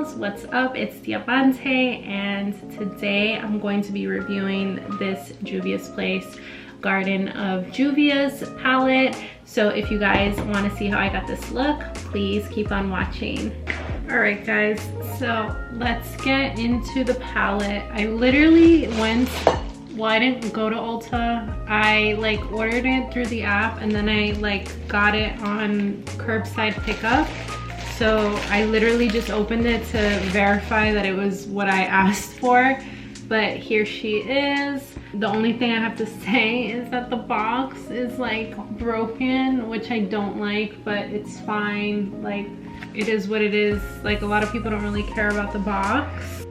girls, what's up? It's Diamante, and today I'm going to be reviewing this Juvia'S Place Garden of Juvia's palette. So if you guys want to see how I got this look, please keep on watching. Alright guys, so let's get into the palette. I literally went, well, I didn't go to Ulta. I like ordered it through the app and then I like got it on curbside pickup. So I literally just opened it to verify that it was what I asked for. But here she is. The only thing I have to say is that the box is like broken, which I don't like, but it's fine. Like, it is what it is. Like, a lot of people don't really care about the box.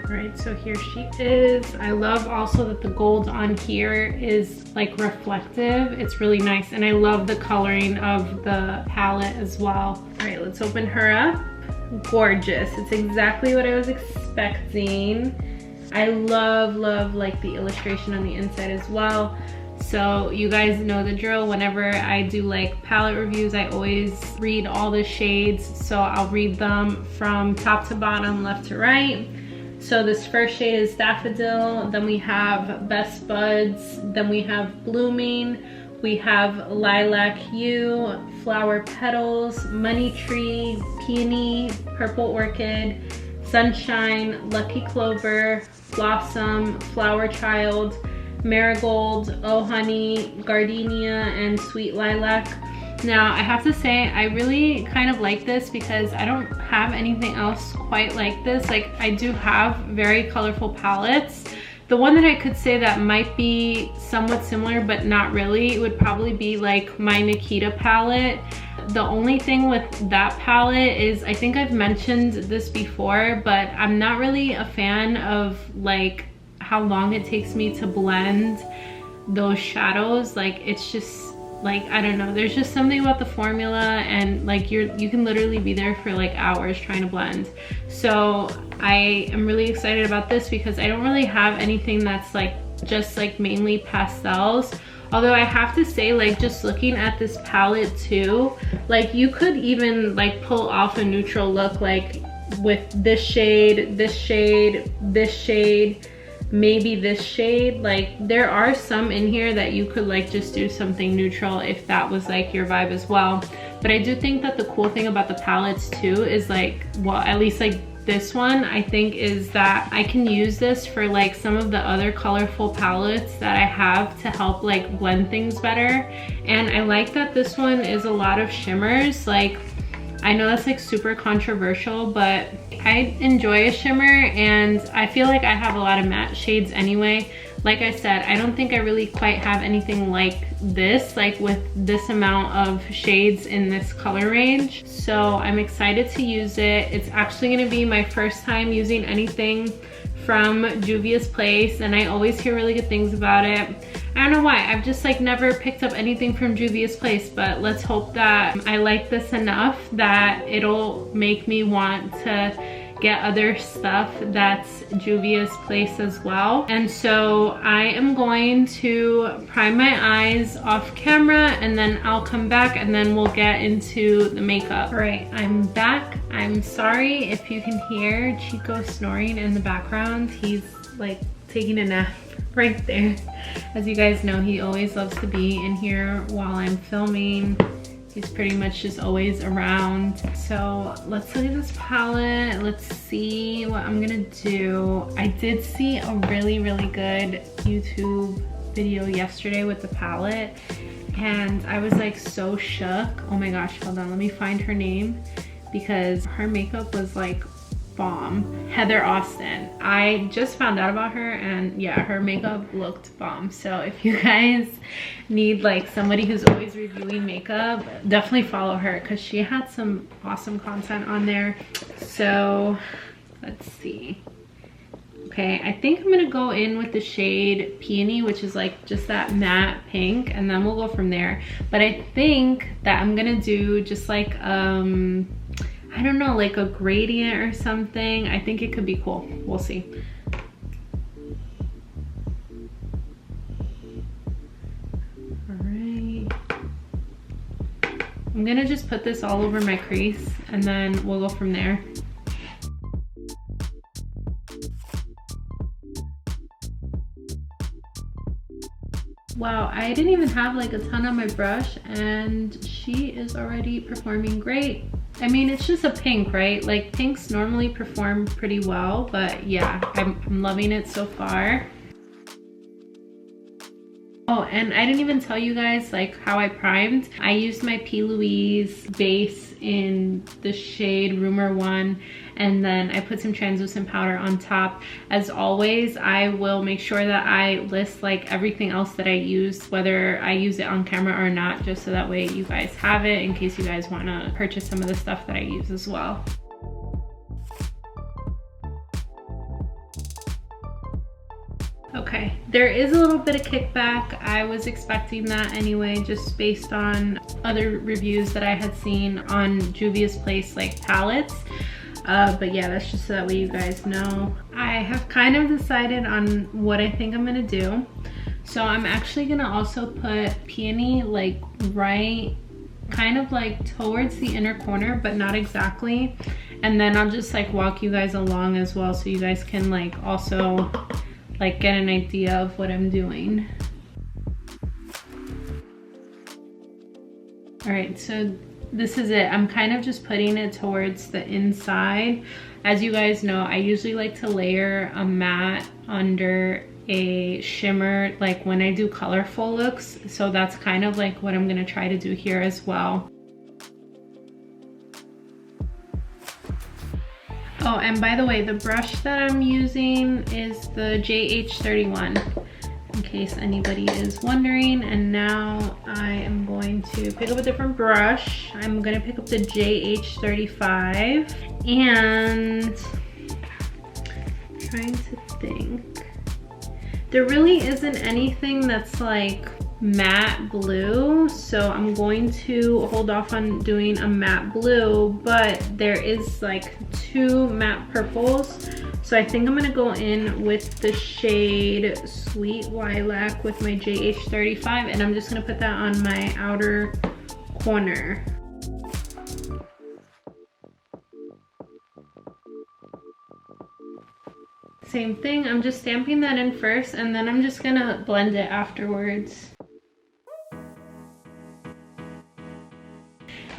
Alright, so here she is. I love also that the gold on here is like reflective. It's really nice, and I love the coloring of the palette as well. Alright, let's open her up. Gorgeous. It's exactly what I was expecting. I love like the illustration on the inside as well. So you guys know the drill. Whenever I do like palette reviews, I always read all the shades. So I'll read them from top to bottom, left to right. So this first shade is Daffodil, then we have Best Buds, then we have Blooming, we have Lilac Hue, Flower Petals, Money Tree, Peony, Purple Orchid, Sunshine, Lucky Clover, Blossom, Flower Child, Marigold, Oh Honey, Gardenia, and Sweet Lilac. Now I have to say I really kind of like this because I don't have anything else quite like this. Like, I do have very colorful palettes. The one that I could say that might be somewhat similar but not really would probably be like my Nikita palette. The only thing with that palette is, I think I've mentioned this before, but I'm not really a fan of like how long it takes me to blend those shadows. Like, it's just like, I don't know, there's just something about the formula, and like you can literally be there for like hours trying to blend. So I am really excited about this because I don't really have anything that's like just like mainly pastels. Although I have to say, like, just looking at this palette too, like you could even like pull off a neutral look, like with this shade, this shade, this shade, maybe this shade. Like, there are some in here that you could like just do something neutral if that was like your vibe as well. But I do think that the cool thing about the palettes too is like, well, at least like this one I think, is that I can use this for like some of the other colorful palettes that I have to help like blend things better. And I like that this one is a lot of shimmers. Like, I know that's like super controversial, but I enjoy a shimmer, and I feel like I have a lot of matte shades anyway. Like I said, I don't think I really quite have anything like this, like with this amount of shades in this color range. So I'm excited to use it. It's actually gonna be my first time using anything from Juvia'S Place, and I always hear really good things about it. I don't know why, I've just like never picked up anything from Juvia'S Place, but let's hope that I like this enough that it'll make me want to get other stuff that's Juvia'S Place as well. And so I am going to prime my eyes off camera, and then I'll come back and then we'll get into the makeup. All right, I'm back. I'm sorry if you can hear Chico snoring in the background. He's like taking a nap right there. As you guys know, he always loves to be in here while I'm filming. He's pretty much just always around. So let's look at this palette. Let's see what I'm gonna do. I did see a really good YouTube video yesterday with the palette, and I was like so shook. Oh my gosh, hold on, let me find her name, because her makeup was like bomb. Heather Austin. I just found out about her, and yeah, her makeup looked bomb. So if you guys need like somebody who's always reviewing makeup, definitely follow her because she had some awesome content on there. So let's see. Okay, I think I'm gonna go in with the shade Peony, which is like just that matte pink, and then we'll go from there. But I think that I'm gonna do just like I don't know, like a gradient or something. I think it could be cool. We'll see. All right. I'm gonna just put this all over my crease and then we'll go from there. Wow, I didn't even have like a ton on my brush and she is already performing great. I mean, it's just a pink, right? Like pinks normally perform pretty well, but yeah, I'm loving it so far. Oh, and I didn't even tell you guys like how I primed. I used my P. Louise base in the shade Rumor 1, and then I put some translucent powder on top. As always, I will make sure that I list like everything else that I use, whether I use it on camera or not, just so that way you guys have it in case you guys want to purchase some of the stuff that I use as well. Okay, there is a little bit of kickback. I was expecting that anyway, just based on other reviews that I had seen on Juvia'S Place like palettes. But yeah, that's just so that way you guys know. I have kind of decided on what I think I'm gonna do. So I'm actually gonna also put peony like right, kind of like towards the inner corner, but not exactly. And then I'll just like walk you guys along as well, so you guys can like also like get an idea of what I'm doing. All right, so this is it. I'm kind of just putting it towards the inside. As you guys know, I usually like to layer a matte under a shimmer like when I do colorful looks. So that's kind of like what I'm gonna try to do here as well. Oh, and by the way, the brush that I'm using is the JH31, in case anybody is wondering. And now I am going to pick up a different brush. I'm gonna pick up the JH35 and trying to think. There really isn't anything that's like matte blue, so I'm going to hold off on doing a matte blue, but there is like 2 matte purples, so I think I'm gonna go in with the shade Sweet Lilac with my JH35, and I'm just gonna put that on my outer corner. Same thing, I'm just stamping that in first, and then I'm just gonna blend it afterwards.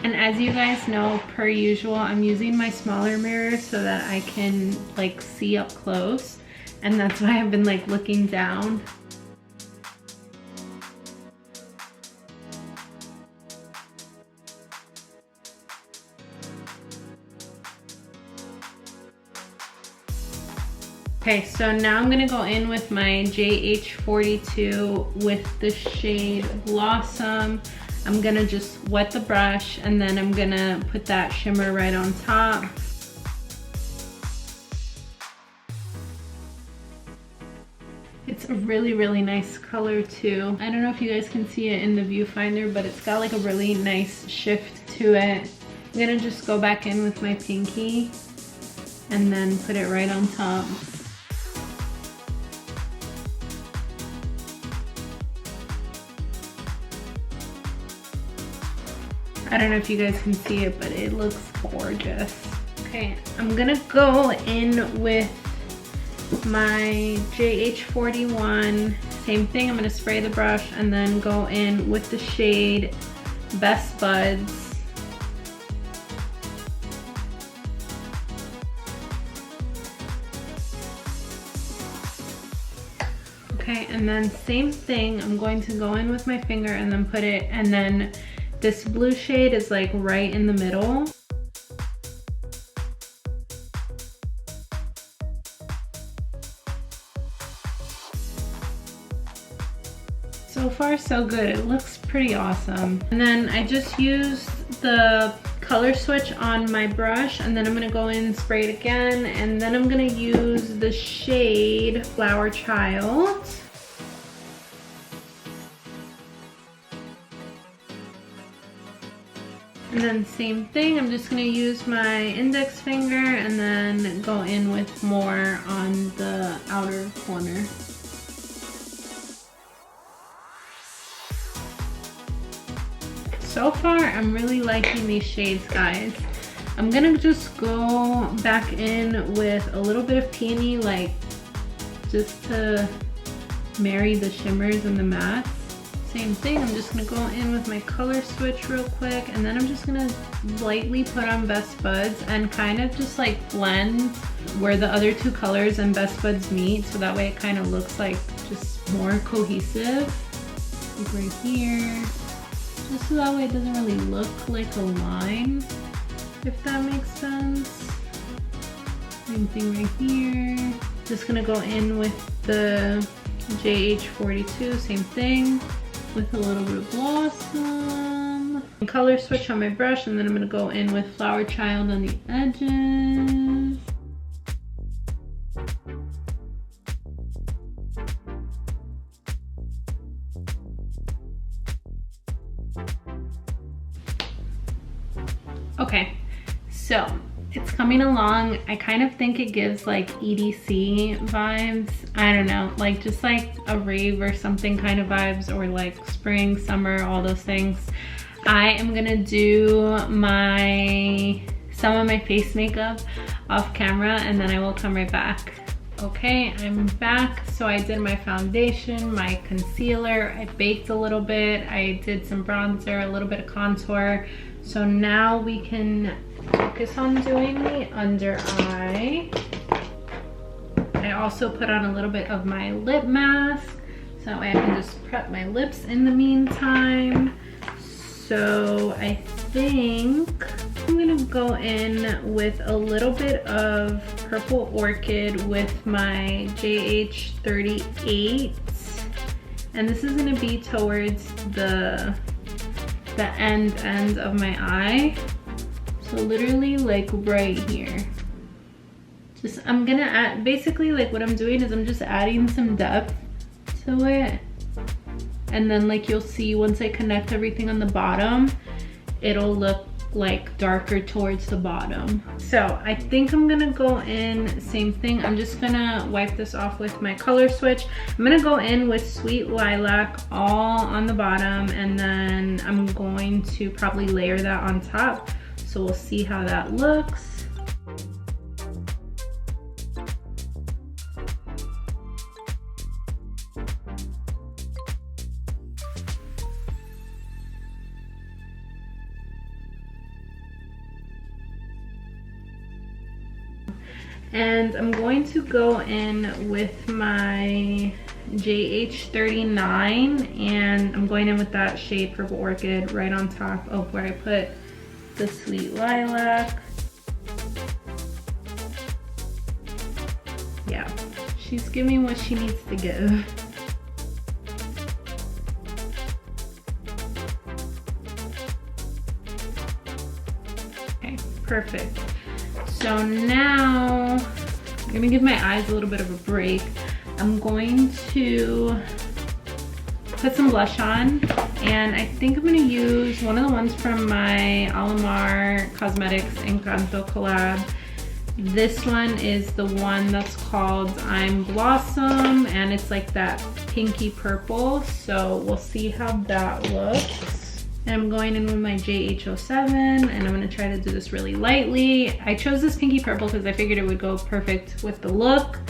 And as you guys know, per usual, I'm using my smaller mirror so that I can like see up close. And that's why I've been like looking down. Okay, so now I'm gonna go in with my JH42 with the shade Blossom. I'm gonna just wet the brush and then I'm gonna put that shimmer right on top. It's a really, really nice color too. I don't know if you guys can see it in the viewfinder, but it's got like a really nice shift to it. I'm gonna just go back in with my pinky and then put it right on top. I don't know if you guys can see it, but it looks gorgeous. Okay, I'm gonna go in with my JH41. Same thing, I'm gonna spray the brush and then go in with the shade Best Buds. Okay, and then same thing, I'm going to go in with my finger and then put it, and then this blue shade is like right in the middle. So far so good, it looks pretty awesome. And then I just used the color switch on my brush, and then I'm gonna go in and spray it again, and then I'm gonna use the shade Flower Child. And then same thing, I'm just gonna use my index finger and then go in with more on the outer corner. so far I'm really liking these shades, guys. I'm gonna just go back in with a little bit of peony, like just to marry the shimmers and the mattes. Same thing, I'm just gonna go in with my color switch real quick, and then I'm just gonna lightly put on Best Buds and kind of just like blend where the other two colors and Best Buds meet, so that way it kind of looks like just more cohesive. Like right here, just so that way it doesn't really look like a line, if that makes sense. Same thing right here. Just gonna go in with the JH42, same thing, with a little bit of Blossom. And color switch on my brush, and then I'm gonna go in with Flower Child on the edges. Okay, so it's coming along. I kind of think it gives like EDC vibes. I don't know, like just like a rave or something kind of vibes, or like spring, summer, all those things. I am gonna do some of my face makeup off camera, and then I will come right back. Okay, I'm back. So I did my foundation, my concealer, I baked a little bit, I did some bronzer, a little bit of contour. So now we can focus on doing the under eye. I also put on a little bit of my lip mask, so that way I can just prep my lips in the meantime. So I think I'm gonna go in with a little bit of Purple Orchid with my JH38. And this is gonna be towards the end of my eye. So literally like right here. Just, I'm gonna add, basically like what I'm doing is I'm just adding some depth to it. And then like you'll see once I connect everything on the bottom, it'll look like darker towards the bottom. So I think I'm gonna go in, same thing. I'm just gonna wipe this off with my color switch. I'm gonna go in with Sweet Lilac all on the bottom, and then I'm going to probably layer that on top. So we'll see how that looks. And I'm going to go in with my JH39, and I'm going in with that shade Purple Orchid right on top of where I put the Sweet Lilac. Yeah, she's giving what she needs to give. Okay, perfect. So now I'm gonna give my eyes a little bit of a break. I'm going to put some blush on, and I think I'm gonna use one of the ones from my Alamar Cosmetics Encanto collab. This one is the one that's called I'm Blossom, and it's like that pinky purple. So we'll see how that looks. And I'm going in with my JH07, and I'm gonna try to do this really lightly. I chose this pinky purple because I figured it would go perfect with the look.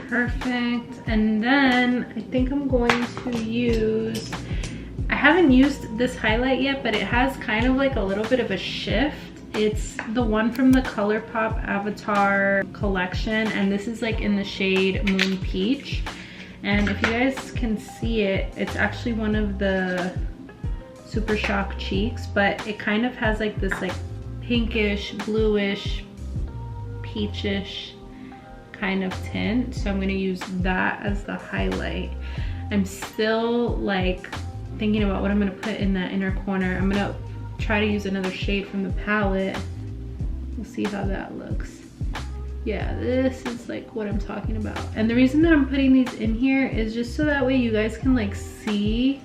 Perfect. And then I think I'm going to use, I haven't used this highlight yet, but it has kind of like a little bit of a shift. It's the one from the ColourPop Avatar collection, and this is like in the shade Moon Peach. And if you guys can see it, it's actually one of the Super Shock cheeks, but it kind of has like this like pinkish, bluish, peachish kind of tint. So I'm gonna use that as the highlight. I'm still like thinking about what I'm gonna put in that inner corner. I'm gonna try to use another shade from the palette. We'll see how that looks. Yeah, this is like what I'm talking about. And the reason that I'm putting these in here is just so that way you guys can like see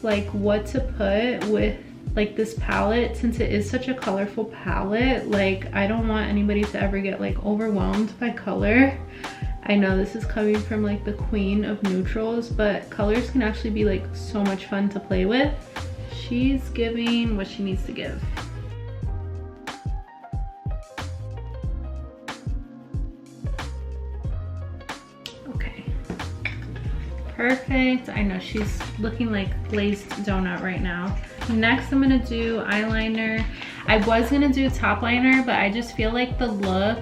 like what to put with like this palette, since it is such a colorful palette, like I don't want anybody to ever get like overwhelmed by color. I know this is coming from like the queen of neutrals, but colors can actually be like so much fun to play with. She's giving what she needs to give. Okay, perfect. I know she's looking like glazed donut right now. Next, I'm gonna do eyeliner. I was gonna do top liner, but I just feel like the look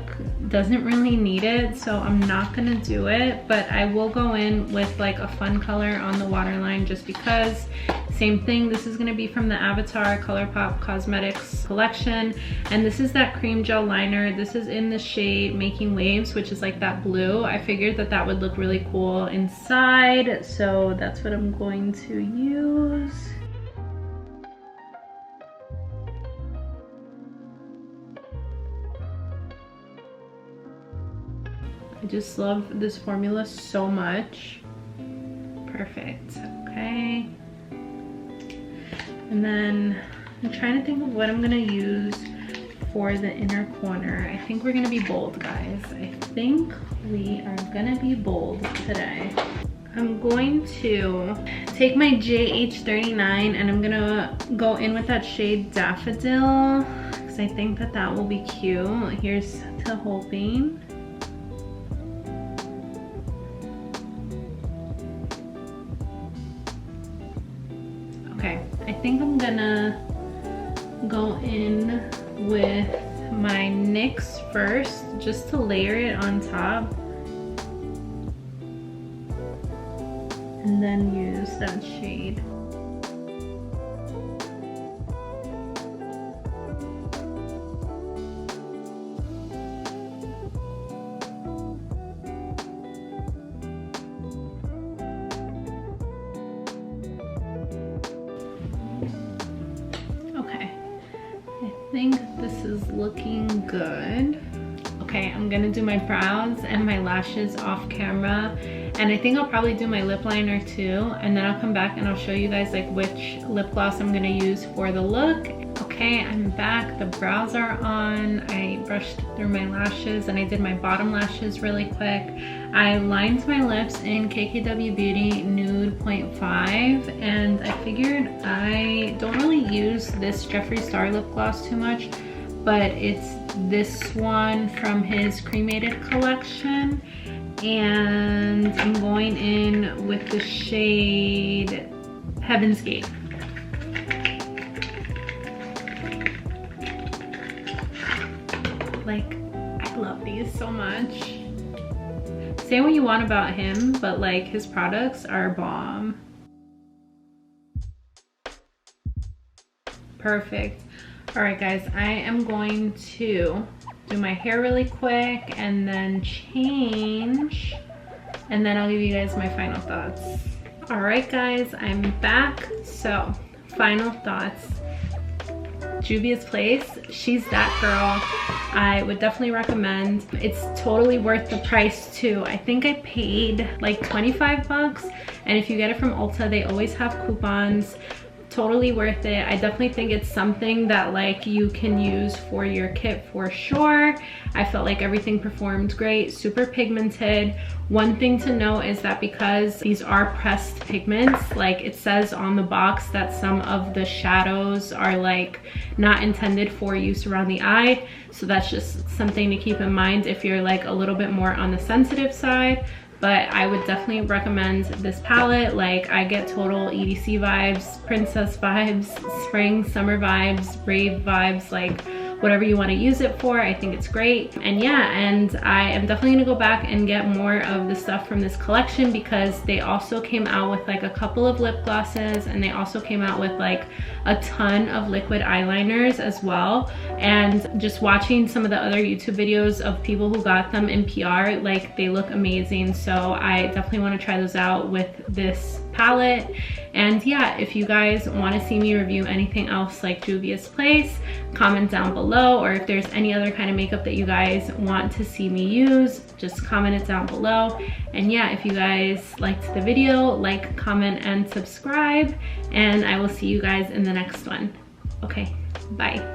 doesn't really need it, so I'm not gonna do it. But I will go in with like a fun color on the waterline just because. Same thing, this is gonna be from the Avatar ColourPop Cosmetics collection. And this is that cream gel liner. This is in the shade Making Waves, which is like that blue. I figured that that would look really cool inside, so that's what I'm going to use. I just love this formula so much. Perfect, okay. And then I'm trying to think of what I'm gonna use for the inner corner. I think we're gonna be bold, guys. I think we are gonna be bold today. I'm going to take my JH39 and I'm gonna go in with that shade Daffodil because I think that that will be cute. Here's to hoping. Okay, I think I'm gonna go in with my NYX first, just to layer it on top. And then use that shade. I think this is looking good. Okay, I'm gonna do my brows and my lashes off camera, and I think I'll probably do my lip liner too, and then I'll come back and I'll show you guys like which lip gloss I'm gonna use for the look. Okay, I'm back. The brows are on. I brushed through my lashes and I did my bottom lashes really quick. I lined my lips in KKW Beauty Nude 0.5, and I figured I don't really use this Jeffree Star lip gloss too much, but it's this one from his cremated collection, and I'm going in with the shade Heaven's Gate. Like, I love these so much. Say what you want about him, but like his products are bomb. Perfect. All right, guys, I am going to do my hair really quick and then change, and then I'll give you guys my final thoughts. All right, guys, I'm back. So, final thoughts. Juvia'S Place, she's that girl. I would definitely recommend. It's totally worth the price too. I think I paid like 25 bucks, and if you get it from Ulta, they always have coupons. Totally worth it. I definitely think it's something that like you can use for your kit for sure. I felt like everything performed great, super pigmented. One thing to note is that because these are pressed pigments, like it says on the box that some of the shadows are like not intended for use around the eye. So that's just something to keep in mind if you're like a little bit more on the sensitive side. But I would definitely recommend this palette. Like, I get total EDC vibes, princess vibes, spring, summer vibes, rave vibes, like whatever you want to use it for. I think it's great. And yeah, and I am definitely gonna go back and get more of the stuff from this collection, because they also came out with like a couple of lip glosses, and they also came out with like a ton of liquid eyeliners as well. And just watching some of the other YouTube videos of people who got them in PR, like they look amazing. So I definitely want to try those out with this palette. And yeah, if you guys want to see me review anything else like Juvia'S Place, comment down below, or if there's any other kind of makeup that you guys want to see me use, just comment it down below. And yeah, if you guys liked the video, like, comment, and subscribe, and I will see you guys in the next one. Okay, bye.